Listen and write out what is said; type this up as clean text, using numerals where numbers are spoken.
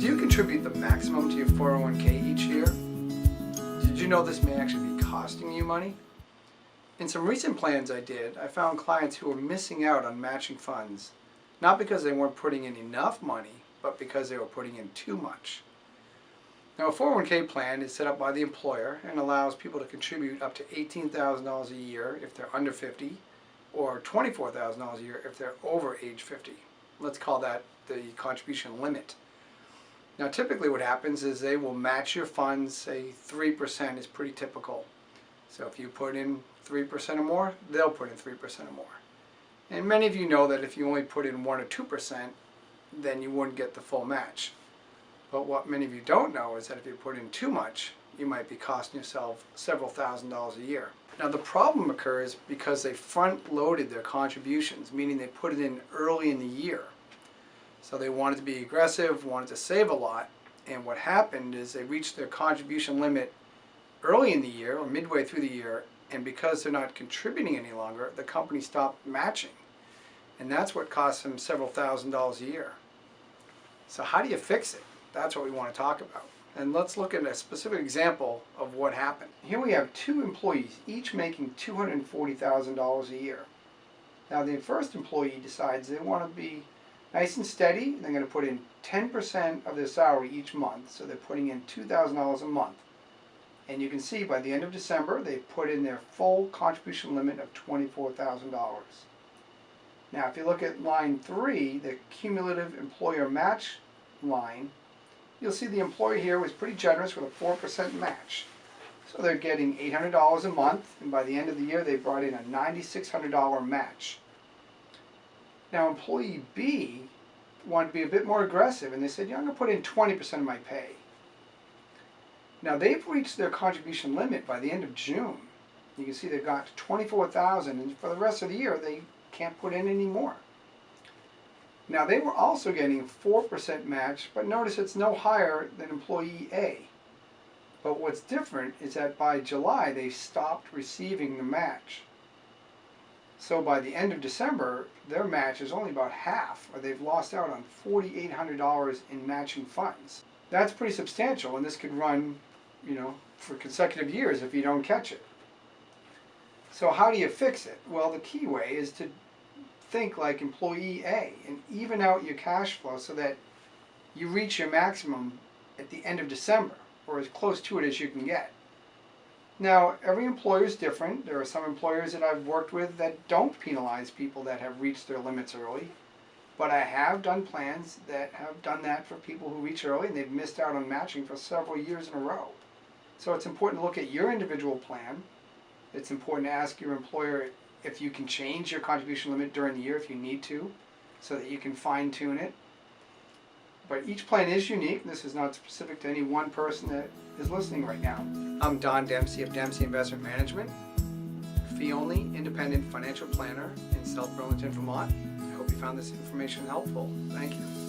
Do you contribute the maximum to your 401k each year? Did you know this may actually be costing you money? In some recent plans I did, I found clients who were missing out on matching funds, not because they weren't putting in enough money, but because they were putting in too much. Now, a 401k plan is set up by the employer and allows people to contribute up to $18,000 a year if they're under 50, or $24,000 a year if they're over age 50. Let's call that the contribution limit. Now, typically what happens is they will match your funds, say 3% is pretty typical. So if you put in 3% or more, they'll put in 3% or more. And many of you know that if you only put in 1 or 2%, then you wouldn't get the full match. But what many of you don't know is that if you put in too much, you might be costing yourself several $1,000s a year. Now, the problem occurs because they front-loaded their contributions, meaning they put it in early in the year. So they wanted to be aggressive, wanted to save a lot, and what happened is they reached their contribution limit early in the year or midway through the year, and because they're not contributing any longer, the company stopped matching. And that's what costs them several $1,000s a year. So how do you fix it? That's what we want to talk about. And let's look at a specific example of what happened. Here we have two employees, each making $240,000 a year. Now, the first employee decides they want to be nice and steady. They're going to put in 10% of their salary each month, so they're putting in $2,000 a month. And you can see by the end of December, they put in their full contribution limit of $24,000. Now, if you look at line 3, the cumulative employer match line, you'll see the employer here was pretty generous with a 4% match. So they're getting $800 a month, and by the end of the year, they brought in a $9,600 match. Now, employee B wanted to be a bit more aggressive, and they said, yeah, I'm going to put in 20% of my pay. Now, they've reached their contribution limit by the end of June. You can see they've got to $24,000, and for the rest of the year, they can't put in any more. Now, they were also getting a 4% match, but notice it's no higher than employee A. But what's different is that by July, they stopped receiving the match. So by the end of December, their match is only about half, or they've lost out on $4,800 in matching funds. That's pretty substantial, and this could run, for consecutive years if you don't catch it. So how do you fix it? Well, the key way is to think like employee A and even out your cash flow so that you reach your maximum at the end of December, or as close to it as you can get. Now, every employer is different. There are some employers that I've worked with that don't penalize people that have reached their limits early, but I have done plans that have done that for people who reach early and they've missed out on matching for several years in a row. So it's important to look at your individual plan. It's important to ask your employer if you can change your contribution limit during the year if you need to, so that you can fine-tune it. But each plan is unique. This is not specific to any one person that is listening right now. I'm Don Dempsey of Dempsey Investment Management, fee-only independent financial planner in South Burlington, Vermont. I hope you found this information helpful. Thank you.